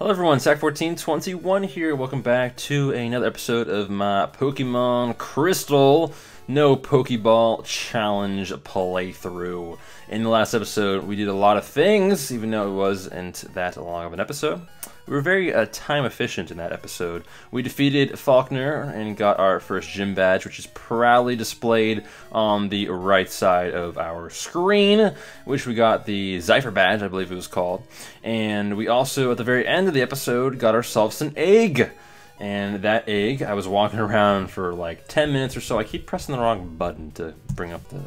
Hello everyone, Sack1421 here. Welcome back to another episode of my Pokemon Crystal No Pokeball Challenge playthrough. In the last episode, we did a lot of things, even though it wasn't that long of an episode. We were very time efficient in that episode. We defeated Faulkner and got our first gym badge, which is proudly displayed on the right side of our screen, which we got the Zypher badge, I believe it was called. And we also, at the very end of the episode, got ourselves an egg. And that egg, I was walking around for like 10 minutes or so. I keep pressing the wrong button to bring up the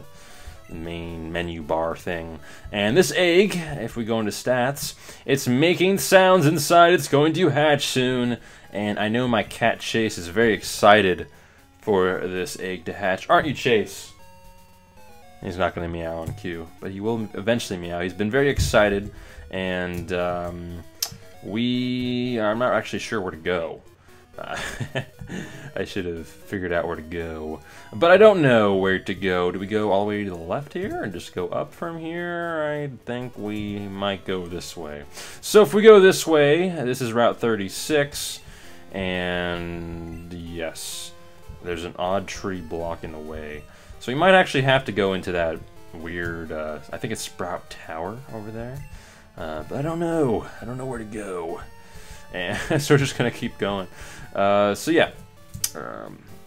main menu bar thing. And this egg, if we go into stats, it's making sounds inside. It's going to hatch soon. And I know my cat Chase is very excited for this egg to hatch. Aren't you, Chase? He's not going to meow on cue, but he will eventually meow. He's been very excited, and I'm not actually sure where to go. I should have figured out where to go, but I don't know where to go. Do we go all the way to the left here and just go up from here? I think we might go this way. So if we go this way, this is Route 36, and yes, there's an odd tree blocking the way. So we might actually have to go into that weird, I think it's Sprout Tower over there, but I don't know. I don't know where to go. And so we're just gonna keep going. So yeah,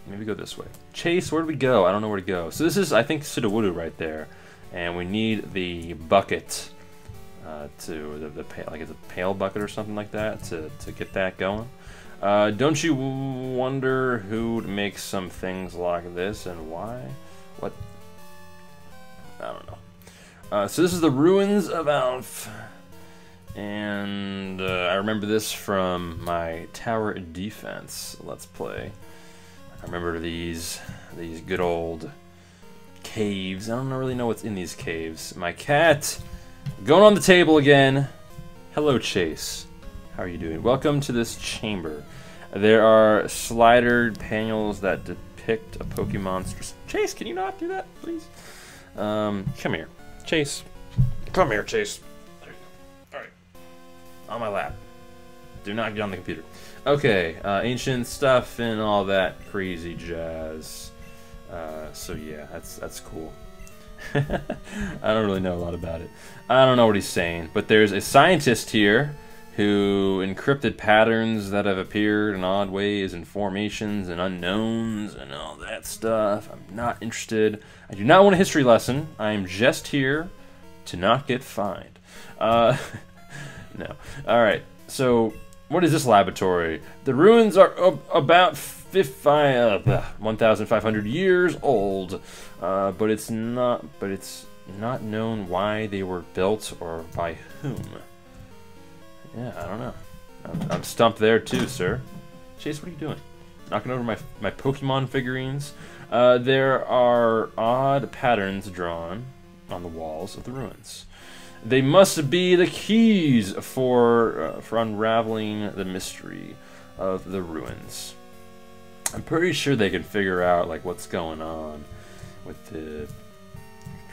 maybe go this way. Chase, where do we go? I don't know where to go. So this is, I think, Sudowoodo right there, and we need the bucket to the like it's a pail bucket or something like that to get that going. Don't you wonder who makes some things like this and why? What? I don't know. So this is the Ruins of Alph. And I remember this from my Tower Defense Let's Play. I remember these good old caves. I don't really know what's in these caves. My cat going on the table again. Hello, Chase. How are you doing? Welcome to this chamber. There are slider panels that depict a Pokemonster. Chase, can you not do that, please? Come here, Chase. Come here, Chase. On my lap. Do not get on the computer. Okay, ancient stuff and all that crazy jazz. So yeah, that's cool. I don't really know a lot about it. I don't know what he's saying, but there's a scientist here who encrypted patterns that have appeared in odd ways and formations and unknowns and all that stuff. I'm not interested. I do not want a history lesson. I am just here to not get fined. No. Alright, so what is this laboratory? The ruins are about 1,500 years old, but it's not known why they were built or by whom. Yeah, I don't know. I'm stumped there too, sir. Chase, what are you doing? Knocking over my Pokemon figurines? There are odd patterns drawn on the walls of the ruins. They must be the keys for unraveling the mystery of the ruins. I'm pretty sure they can figure out like what's going on with the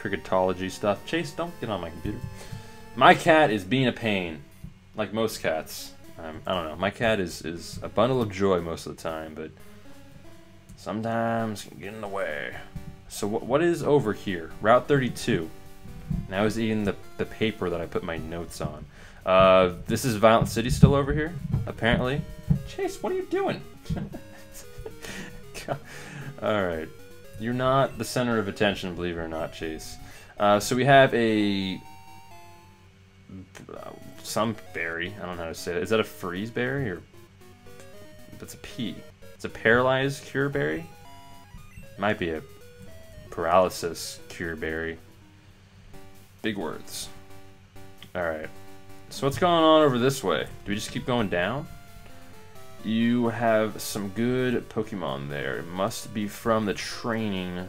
cricketology stuff. Chase, don't get on my computer. My cat is being a pain, like most cats. I don't know. My cat is a bundle of joy most of the time, but sometimes can get in the way. So what is over here? Route 32. Now he's eating the paper that I put my notes on. This is Violent City still over here, apparently. Chase, what are you doing? Alright. You're not the center of attention, believe it or not, Chase. So we have a... some berry. I don't know how to say it. Is that a freeze berry? Or that's a P. It's a paralyzed cure berry? Might be a paralysis cure berry. Big words. Alright. So what's going on over this way? Do we just keep going down? You have some good Pokemon there. It must be from the training.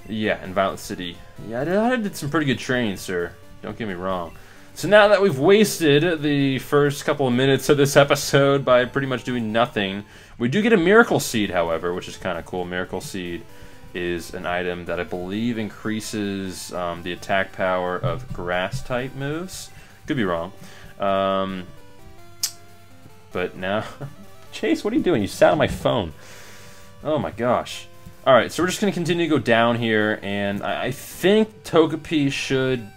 Yeah, in Violent City. Yeah, I did some pretty good training, sir. Don't get me wrong. So now that we've wasted the first couple of minutes of this episode by pretty much doing nothing, we do get a Miracle Seed, however, which is kind of cool. Miracle Seed is an item that I believe increases the attack power of grass-type moves. Could be wrong. But now... Chase, what are you doing? You sat on my phone. Oh my gosh. Alright, so we're just going to continue to go down here, and I think Togepi should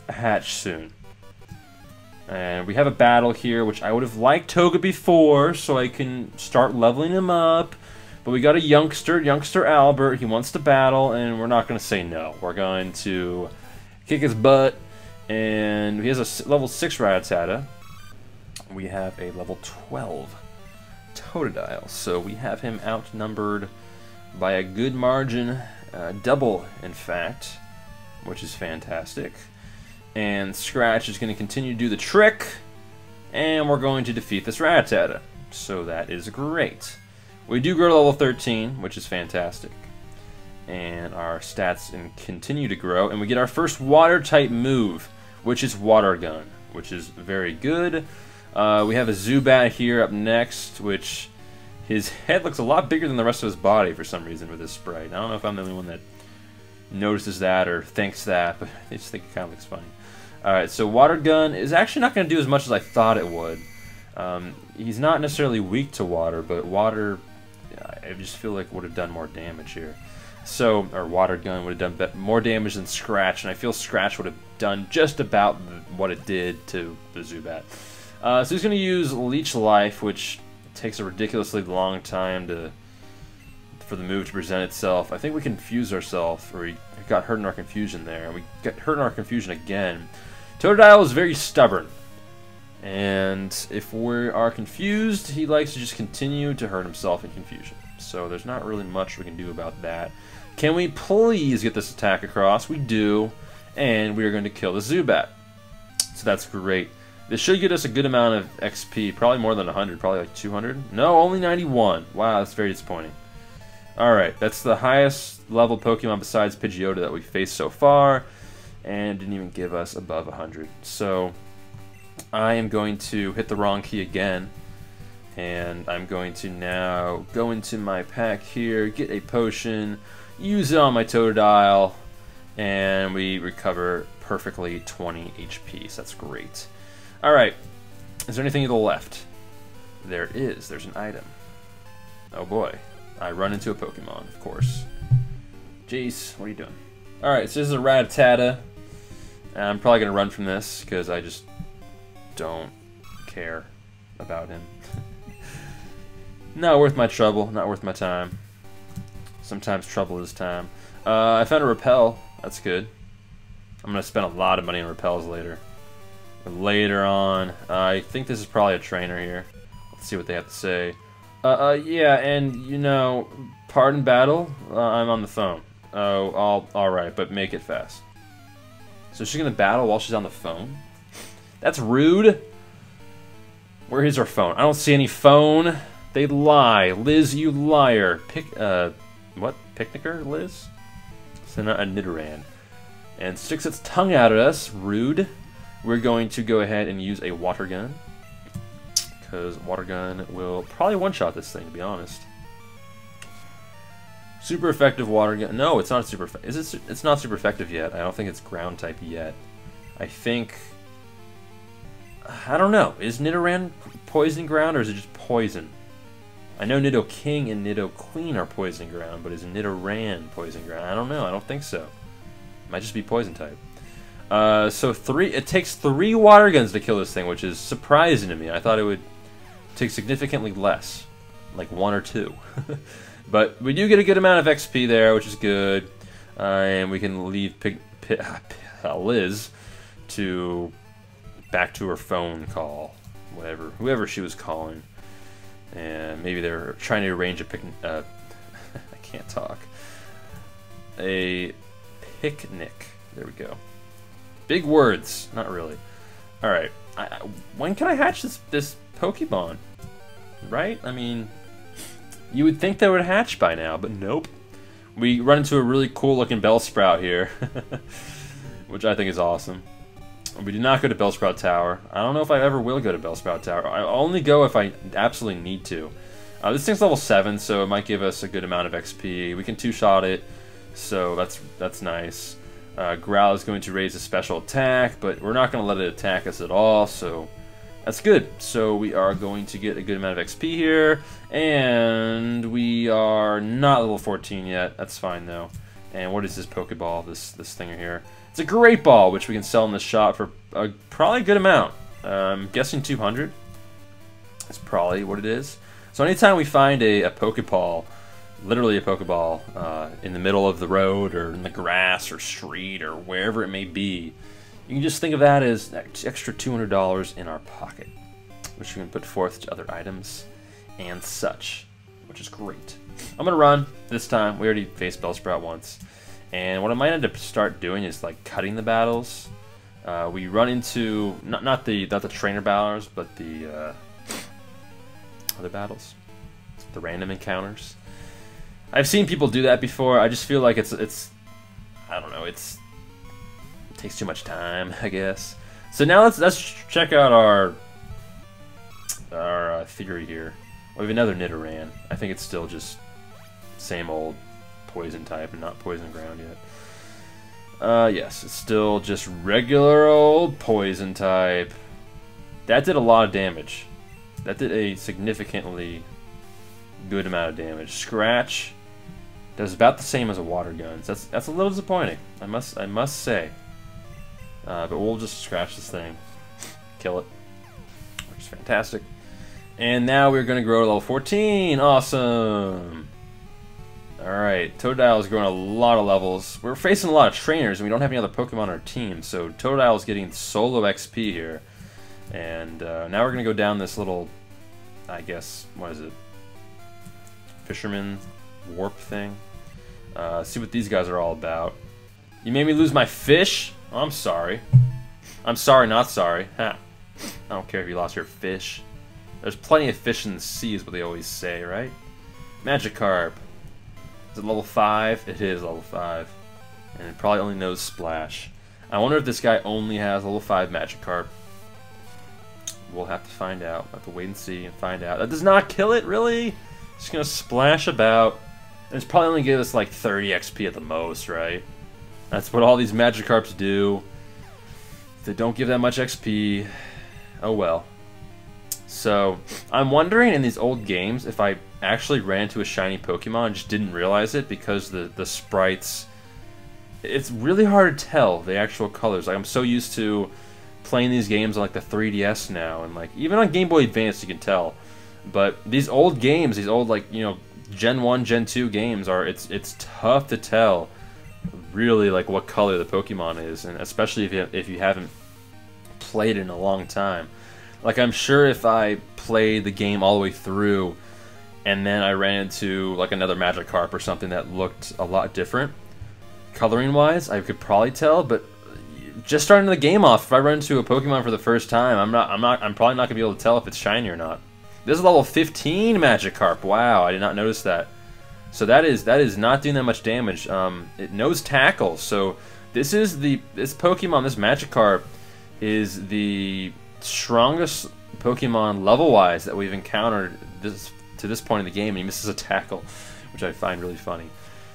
hatch soon. And we have a battle here, which I would have liked Togepi for, so I can start leveling him up. But we got a youngster Albert. He wants to battle, and we're not going to say no. We're going to kick his butt, and he has a level 6 Rattata. We have a level 12 Totodile, so we have him outnumbered by a good margin, double in fact, which is fantastic. And Scratch is going to continue to do the trick, and we're going to defeat this Rattata, so that is great. We do grow to level 13, which is fantastic, and our stats continue to grow, and we get our first water-type move, which is Water Gun, which is very good. We have a Zubat here up next, which his head looks a lot bigger than the rest of his body for some reason with this sprite. I don't know if I'm the only one that notices that or thinks that, but I just think it kind of looks funny. Alright, so Water Gun is actually not going to do as much as I thought it would. He's not necessarily weak to water, but water, I just feel like would have done more damage here. So, or Water Gun would have done more damage than Scratch, and I feel Scratch would have done just about what it did to the Zubat. So he's going to use Leech Life, which takes a ridiculously long time for the move to present itself. I think we confused ourselves, or we got hurt in our confusion there, and we got hurt in our confusion again. Totodile is very stubborn, and if we are confused, he likes to just continue to hurt himself in confusion. So there's not really much we can do about that. Can we please get this attack across? We do, and we are going to kill the Zubat. So that's great. This should get us a good amount of XP, probably more than 100, probably like 200. No, only 91. Wow, that's very disappointing. Alright, that's the highest level Pokemon besides Pidgeotto that we've faced so far, and didn't even give us above 100. So, I am going to hit the wrong key again, and I'm going to now go into my pack here, get a potion, use it on my Totodile, and we recover perfectly 20 HP, so that's great. Alright, is there anything to the left? There is. There's an item. Oh boy. I run into a Pokemon, of course. Jeez, what are you doing? Alright, so this is a Rattata. I'm probably going to run from this, because I just don't care about him. Not worth my trouble, not worth my time. Sometimes trouble is time. I found a Repel. That's good. I'm going to spend a lot of money on Repels later. Later on. I think this is probably a trainer here. Let's see what they have to say. Yeah, and, you know, pardon battle? I'm on the phone. Oh, alright, but make it fast. So she's gonna battle while she's on the phone? That's rude. Where is her phone? I don't see any phone. They lie. Liz, you liar. What? Picnicker, Liz? Send out a Nidoran. And sticks its tongue out at us. Rude. We're going to go ahead and use a Water Gun, because Water Gun will probably one-shot this thing, to be honest. Super effective Water Gun. No, it's not super effective. It's not super effective yet. I don't think it's ground type yet. I think... I don't know. Is Nidoran poison ground, or is it just poison? I know Nidoking and Nidoqueen are poison ground, but is Nidoran poison ground? I don't know. I don't think so. It might just be poison type. So it takes 3 Water Guns to kill this thing, which is surprising to me. I thought it would take significantly less, like 1 or 2. But we do get a good amount of XP there, which is good. And we can leave Liz back to her phone call, whoever she was calling. And maybe they're trying to arrange I can't talk. A picnic. There we go. Big words. Not really. Alright. When can I hatch this Pokemon? Right? I mean, you would think they would hatch by now, but nope. We run into a really cool looking Bellsprout here, which I think is awesome. We do not go to Bellsprout Tower. I don't know if I ever will go to Bellsprout Tower. I only go if I absolutely need to. This thing's level 7, so it might give us a good amount of XP. We can 2-shot it, so that's nice. Growl is going to raise a special attack, but we're not going to let it attack us at all, so That's good. So we are going to get a good amount of XP here, and we are not level 14 yet. That's fine though. And what is this Pokeball? This thing here. It's a great ball, which we can sell in the shop for probably a good amount. I'm guessing 200. That's probably what it is. So anytime we find a Pokeball, literally a Pokeball, in the middle of the road or in the grass or street or wherever it may be, you can just think of that as extra $200 in our pocket, which we can put forth to other items and such, which is great. I'm going to run this time. We already faced Bellsprout once. And what I might end up start doing is like cutting the battles. We run into, not the trainer battles, but the other battles. The random encounters. I've seen people do that before. I just feel like it's I don't know, it takes too much time, I guess. So now let's check out our theory here. We have another Nidoran. I think it's still just same old poison type and not poison ground yet. Yes, it's still just regular old poison type. That did a lot of damage. That did a significantly good amount of damage. Scratch does about the same as a water gun. So that's a little disappointing, I must say. But we'll just scratch this thing, kill it, which is fantastic. And now we're going to grow to level 14. Awesome. Alright, Totodile is growing a lot of levels. We're facing a lot of trainers, and we don't have any other Pokemon on our team, so Totodile is getting solo XP here. And now we're going to go down this little, I guess, what is it? Fisherman warp thing. See what these guys are all about. You made me lose my fish? Oh, I'm sorry. I'm sorry, not sorry. Ha. I don't care if you lost your fish. There's plenty of fish in the sea is what they always say, right? Magikarp. Is it level 5? It is level 5. And it probably only knows Splash. I wonder if this guy only has level 5 Magikarp. We'll have to find out. We'll have to wait and see and find out. That does not kill it, really? Just gonna splash about. And it's probably only give us like 30 XP at the most, right? That's what all these Magikarps do. If they don't give that much XP, oh well. So, I'm wondering in these old games if I actually ran into a shiny Pokemon and just didn't realize it because the sprites... It's really hard to tell the actual colors. Like, I'm so used to playing these games on like the 3DS now, and like even on Game Boy Advance you can tell. But these old games, these old like, you know, Gen 1, Gen 2 games are, it's tough to tell really like what color the Pokemon is, and especially if you haven't played it in a long time. Like, I'm sure if I played the game all the way through and then I ran into like another Magikarp or something that looked a lot different coloring wise, I could probably tell. But just starting the game off, if I run into a Pokemon for the first time, I'm probably not gonna be able to tell if it's shiny or not. This is level 15 Magikarp. Wow, I did not notice that. So that is not doing that much damage. It knows Tackle. So this Pokemon, this Magikarp, is the strongest Pokemon level-wise that we've encountered to this point in the game, and he misses a Tackle, which I find really funny.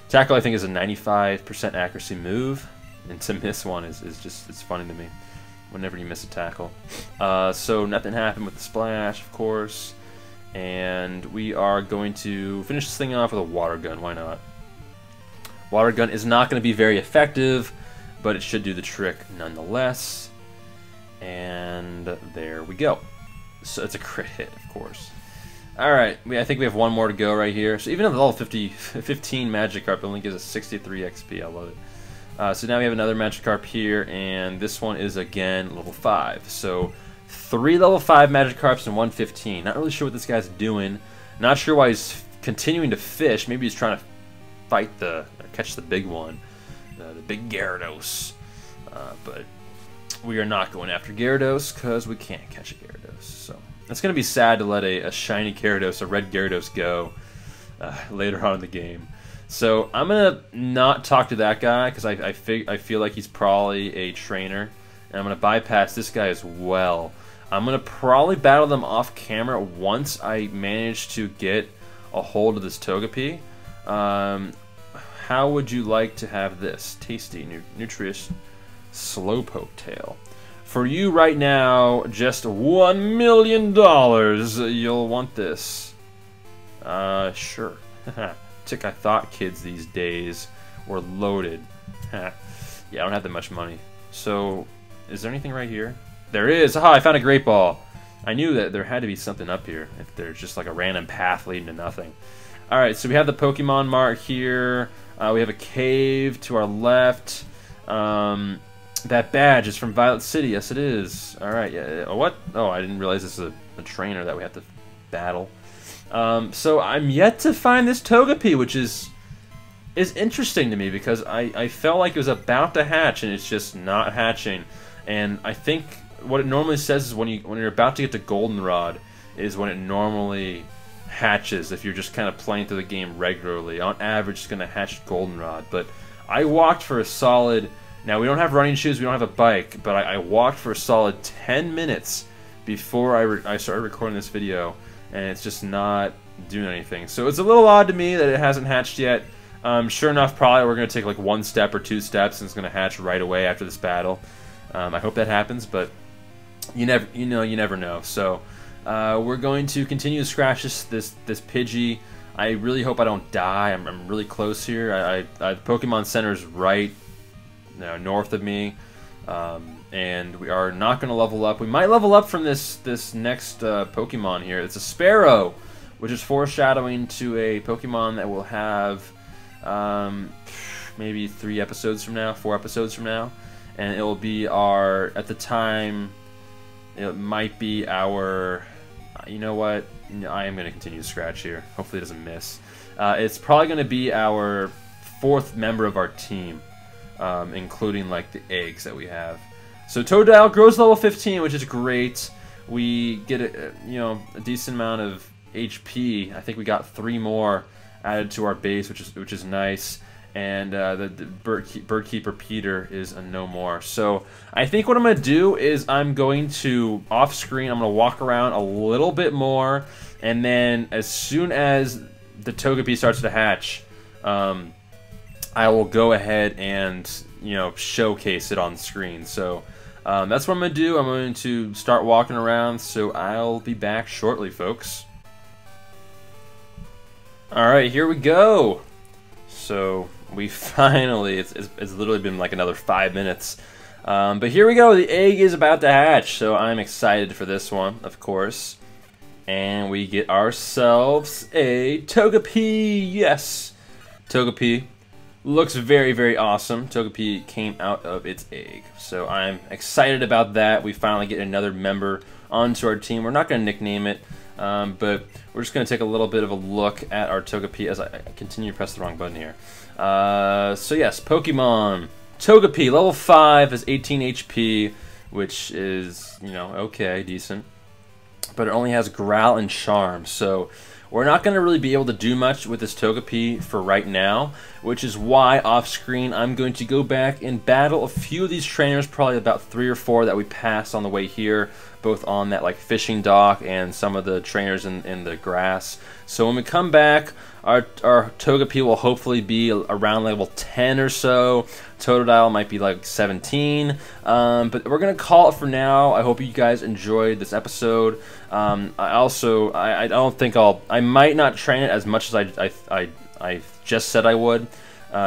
Tackle, I think, is a 95% accuracy move, and to miss one is just, it's funny to me whenever you miss a Tackle. So nothing happened with the Splash, of course, and we are going to finish this thing off with a Water Gun. Why not? Water Gun is not going to be very effective, but it should do the trick nonetheless. And there we go. So it's a crit hit, of course. Alright, I think we have one more to go right here. So even at level 15 Magikarp, it only gives us 63 XP. I love it. So now we have another Magikarp here, and this one is again level 5. So 3 level 5 Magikarps and 1 15. Not really sure what this guy's doing. Not sure why he's continuing to fish. Maybe he's trying to fight or catch the big one, the big Gyarados. But we are not going after Gyarados because we can't catch a Gyarados. So it's going to be sad to let a shiny Gyarados, a red Gyarados, go later on in the game. So I'm going to not talk to that guy because I feel like he's probably a trainer. And I'm going to bypass this guy as well. I'm going to probably battle them off camera once I manage to get a hold of this Togepi. How would you like to have this? Tasty, nutritious Slowpoke tail. for you right now, just $1 million, you'll want this. Sure. Tick, I thought kids these days were loaded. Yeah, I don't have that much money. So, is there anything right here? There is! Aha, I found a great ball! I knew that there had to be something up here, if there's just like a random path leading to nothing. Alright, so we have the Pokemon mark here. We have a cave to our left. That badge is from Violet City. Yes, it is. Alright, yeah. What? Oh, I didn't realize this is a trainer that we have to battle. So I'm yet to find this Togepi, which is interesting to me because I felt like it was about to hatch and it's just not hatching. And I think what it normally says is when you're about to get to Goldenrod is when it normally hatches if you're just kind of playing through the game regularly. On average, it's going to hatch at Goldenrod. But I walked for a solid... Now, we don't have running shoes, we don't have a bike, but I walked for a solid 10 minutes before I started recording this video, and it's just not doing anything. So it's a little odd to me that it hasn't hatched yet. Sure enough, probably we're going to take like 1 step or 2 steps, and it's going to hatch right away after this battle. I hope that happens, but you never know. So we're going to continue to scratch this Pidgey. I really hope I don't die. I'm really close here. The Pokemon Center's right north of me, and we are not going to level up. We might level up from this next Pokemon here. It's a Sparrow, which is foreshadowing to a Pokemon that will have maybe 3 episodes from now, 4 episodes from now, and it will be our, at the time, it might be our, you know what, I am going to continue to scratch here. Hopefully it doesn't miss. It's probably going to be our 4th member of our team. Including like the eggs that we have. So Totodile grows level 15, which is great. We get a decent amount of HP. I think we got 3 more added to our base, which is nice. And the Birdkeeper Peter is a no more. So I think what I'm going to do is I'm going to off screen. I'm going to walk around a little bit more, and then as soon as the Togepi starts to hatch, I will go ahead and, showcase it on screen. So that's what I'm going to do. I'm going to start walking around, so I'll be back shortly, folks. Alright, here we go. So we finally, it's literally been like another 5 minutes. But here we go. The egg is about to hatch, so I'm excited for this one, of course. And we get ourselves a Togepi. Yes, Togepi. Looks very, very awesome. Togepi came out of its egg. So I'm excited about that. We finally get another member onto our team. We're not going to nickname it, but we're just going to take a little bit of a look at our Togepi as I continue to press the wrong button here. So yes, Pokemon. Togepi, level 5, has 18 HP, which is, okay, decent. But it only has Growl and Charm, so we're not going to really be able to do much with this Togepi for right now, which is why off-screen I'm going to go back and battle a few of these trainers, probably about 3 or 4 that we passed on the way here, both on that like fishing dock and some of the trainers in the grass. So when we come back, our Togepi will hopefully be around level 10 or so. Totodile might be like 17, but we're gonna call it for now. I hope you guys enjoyed this episode. I don't think I might not train it as much as I just said I would,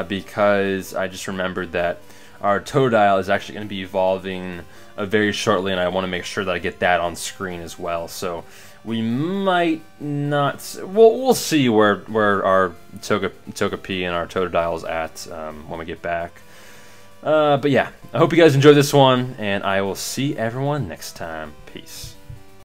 because I just remembered that our Totodile is actually going to be evolving very shortly, and I want to make sure that I get that on screen as well. So we might not. We'll see where our Togepi and our Totodile is at when we get back. But yeah, I hope you guys enjoyed this one, and I will see everyone next time. Peace.